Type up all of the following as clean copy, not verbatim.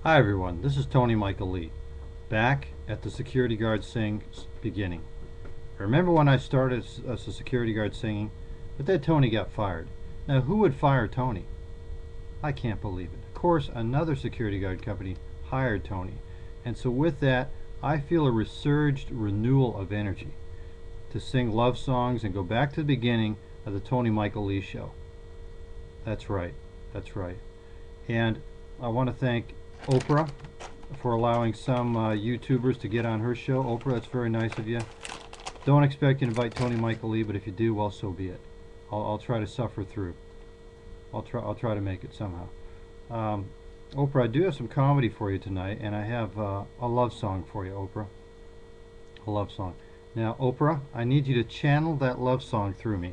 Hi everyone, this is Tony Michael Lee, back at the security guard sing beginning. Remember when I started as a security guard singing, but then Tony got fired. Now who would fire Tony? I can't believe it. Of course, another security guard company hired Tony. And so with that, I feel a resurged renewal of energy to sing love songs and go back to the beginning of the Tony Michael Lee show. That's right, that's right. And I want to thank Oprah for allowing some YouTubers to get on her show. Oprah, that's very nice of you. Don't expect you to invite Tony Michael Lee, but if you do, well, so be it. I'll try to suffer through. I'll try to make it somehow. Oprah, I do have some comedy for you tonight, and I have a love song for you, Oprah. A love song. Now, Oprah, I need you to channel that love song through me.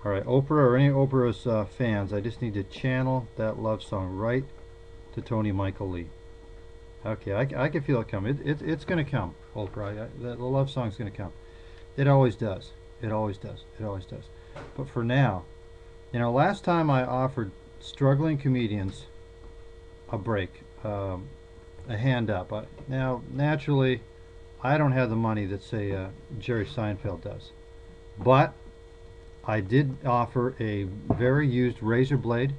All right, Oprah or any Oprah's fans, I just need to channel that love song right to Tony Michael Lee. Okay, I can feel it coming. It's going to come, Oprah. The love song's going to come. It always does. It always does. It always does. But for now, last time I offered struggling comedians a break, a hand up. Now, naturally, I don't have the money that, say, Jerry Seinfeld does. But I did offer a very used razor blade.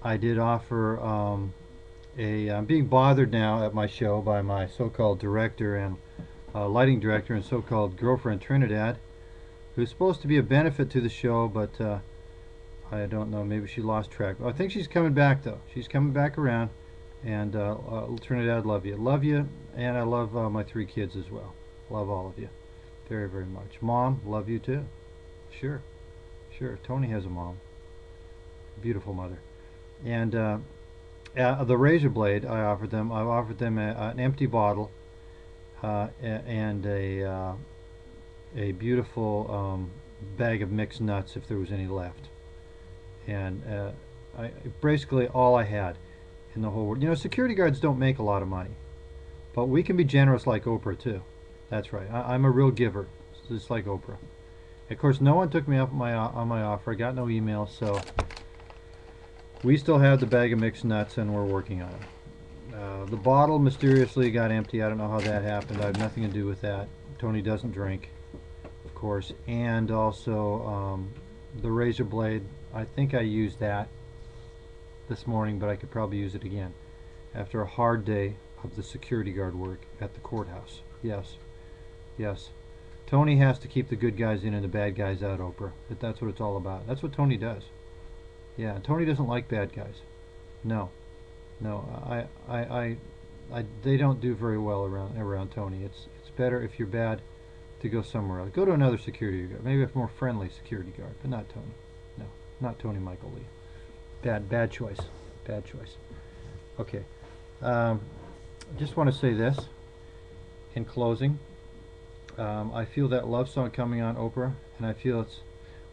I did offer I'm being bothered now at my show by my so-called director and lighting director and so-called girlfriend Trinidad, who's supposed to be a benefit to the show, but I don't know, maybe she lost track. I think she's coming back though. She's coming back around, and Trinidad, love you, and I love my 3 kids as well. Love all of you very, very much. Mom, love you too. Sure. Tony has a mom. Beautiful mother. And the razor blade I offered them an empty bottle and a beautiful bag of mixed nuts if there was any left. And basically all I had in the whole world. Security guards don't make a lot of money, but we can be generous like Oprah too. That's right. I'm a real giver, just like Oprah. Of course, no one took me up on my offer. I got no emails, so we still have the bag of mixed nuts, and we're working on it. The bottle mysteriously got empty. I don't know how that happened. I have nothing to do with that. Tony doesn't drink, of course. And also the razor blade. I think I used that this morning, but I could probably use it again after a hard day of the security guard work at the courthouse. Yes. Tony has to keep the good guys in and the bad guys out, Oprah. That's what it's all about. That's what Tony does. Yeah, Tony doesn't like bad guys. No, they don't do very well around Tony. It's better if you're bad to go somewhere else. Go to another security guard, maybe a more friendly security guard, but not Tony. No, not Tony Michael Lee. Bad choice. Okay, just want to say this in closing. I feel that love song coming on, Oprah, and I feel it's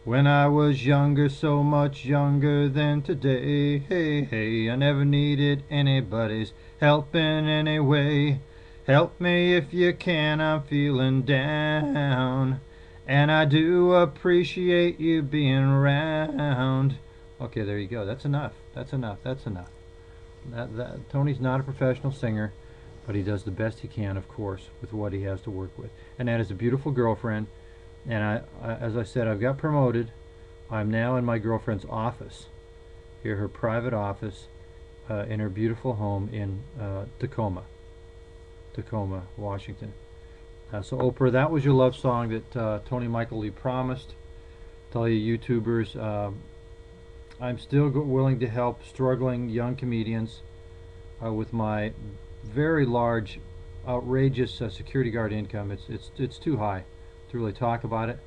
when I was younger, so much younger than today. Hey, I never needed anybody's help in any way. Help me if you can, I'm feeling down, and I do appreciate you being around. Okay, there you go. That's enough. Tony's not a professional singer, but he does the best he can, of course, with what he has to work with. And that is a beautiful girlfriend. And as I said, I've got promoted. I'm now in my girlfriend's office, here, her private office, in her beautiful home in Tacoma, Washington. So Oprah, that was your love song that Tony Michael Lee promised. Tell you YouTubers, I'm still willing to help struggling young comedians with my very large, outrageous security guard income. It's too high to really talk about it.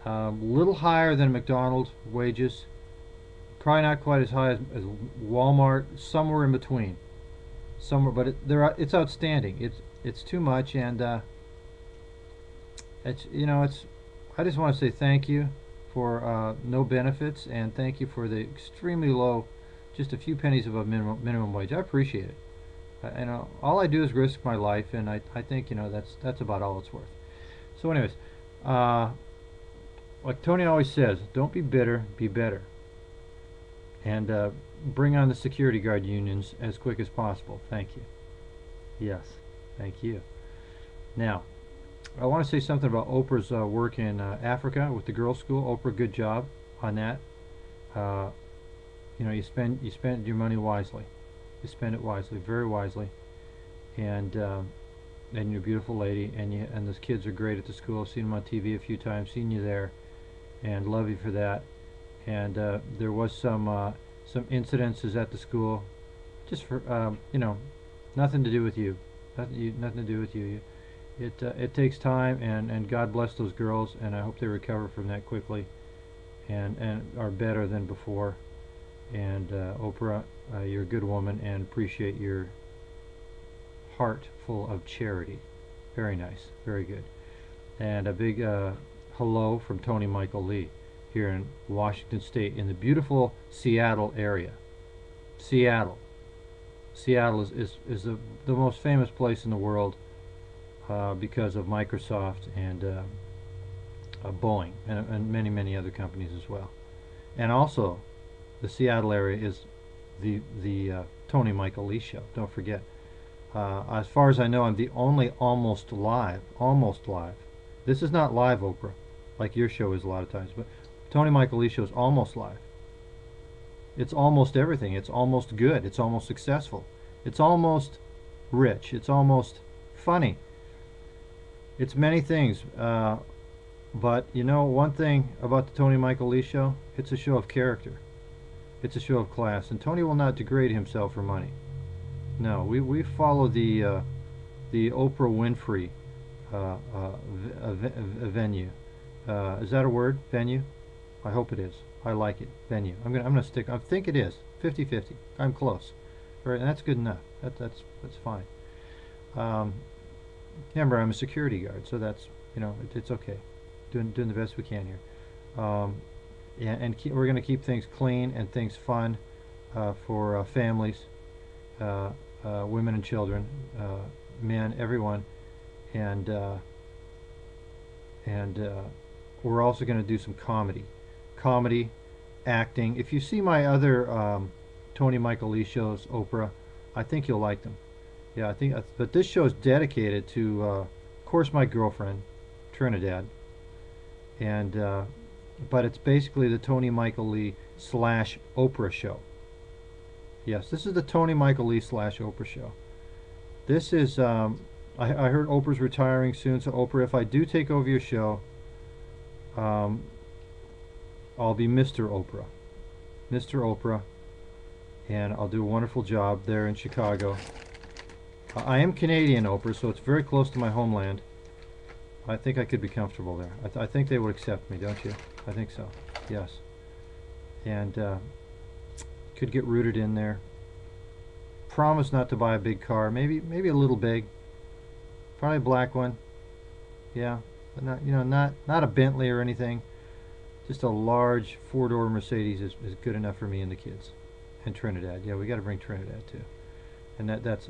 Little higher than McDonald's wages, probably not quite as high as Walmart. Somewhere in between, but it's outstanding. It's too much, and I just want to say thank you for no benefits, and thank you for the extremely low, just a few pennies of a minimum wage. I appreciate it. All I do is risk my life, and I think that's about all it's worth. So anyways, like Tony always says, don't be bitter, be better. And bring on the security guard unions as quick as possible. Thank you. Yes, thank you. Now, I want to say something about Oprah's work in Africa with the girls' school. Oprah, good job on that. Uh, you spend your money wisely. You spend it wisely, very wisely, and you're a beautiful lady, and those kids are great at the school. I've seen them on TV a few times, seen you there, and love you for that. And there was some incidences at the school, just for nothing to do with you, nothing to do with you. It takes time, and God bless those girls, and I hope they recover from that quickly, and are better than before. And Oprah, you're a good woman, and appreciate your heart full of charity. Very nice, very good. And a big hello from Tony Michael Lee here in Washington State, in the beautiful Seattle area. Seattle is the most famous place in the world because of Microsoft and Boeing and many other companies as well. And also, the Seattle area is the Tony Michael Lee show. Don't forget. As far as I know, I'm the only almost live. This is not live Oprah, like your show is a lot of times, but Tony Michael Lee show is almost live. It's almost everything. It's almost good. It's almost successful. It's almost rich. It's almost funny. It's many things. But you know one thing about the Tony Michael Lee show? It's a show of character. It's a show of class. And Tony will not degrade himself for money. No, we follow the Oprah Winfrey venue. Is that a word? Venue? I hope it is. I like it. Venue. I'm gonna stick. I think it is 50-50. I'm close. Right, and that's good enough. That's fine. Remember, I'm a security guard, so that's it's okay. Doing the best we can here. Yeah, and we're gonna keep things clean and things fun for families, women and children, men, everyone, and we're also going to do some comedy, acting. If you see my other Tony Michael Lee shows, Oprah, I think you'll like them. Yeah, I think. But this show is dedicated to, of course, my girlfriend, Trinidad, and but it's basically the Tony Michael Lee / Oprah show. Yes, this is the Tony Michael Lee / Oprah show. This is, I heard Oprah's retiring soon, so Oprah, if I do take over your show, I'll be Mr. Oprah. Mr. Oprah, and I'll do a wonderful job there in Chicago. I am Canadian, Oprah, so it's very close to my homeland. I think I could be comfortable there. I think they would accept me, don't you? I think so, yes. And could get rooted in there. Promise not to buy a big car. Maybe a little big. Probably a black one. Yeah, but not a Bentley or anything. Just a large 4-door Mercedes is good enough for me and the kids. And Trinidad. Yeah, we got to bring Trinidad too. And that's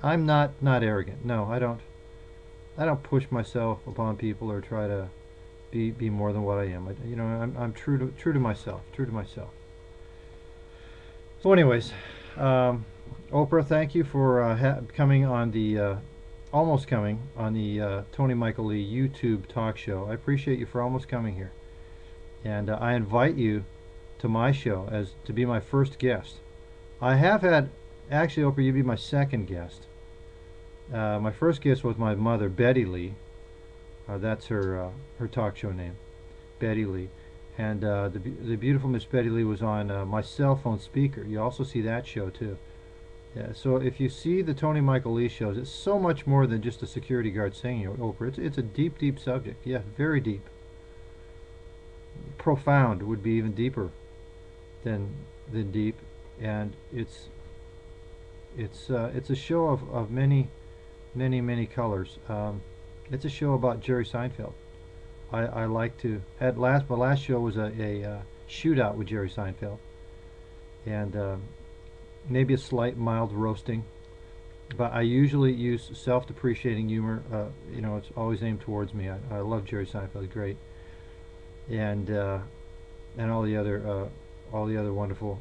I'm not arrogant. No, I don't push myself upon people or try to be more than what I am. I'm true to myself. True to myself. So, anyways, Oprah, thank you for coming on the almost coming on the Tony Michael Lee YouTube talk show. I appreciate you for almost coming here, and I invite you to my show as to be my first guest. I have had actually, Oprah, you'd be my second guest. My first guest was my mother, Betty Lee. That's her talk show name, Betty Lee. And the beautiful Miss Betty Lee was on my cell phone speaker. You also see that show too. Yeah. So if you see the Tony Michael Lee shows, it's so much more than just a security guard singing, Oprah. It's a deep subject. Yeah, very deep. Profound would be even deeper than deep. And it's a show of many colors. It's a show about Jerry Seinfeld. I like to. My last show was a shootout with Jerry Seinfeld, and maybe a slight mild roasting, but I usually use self-depreciating humor. It's always aimed towards me. I love Jerry Seinfeld, great, and all the other all the other wonderful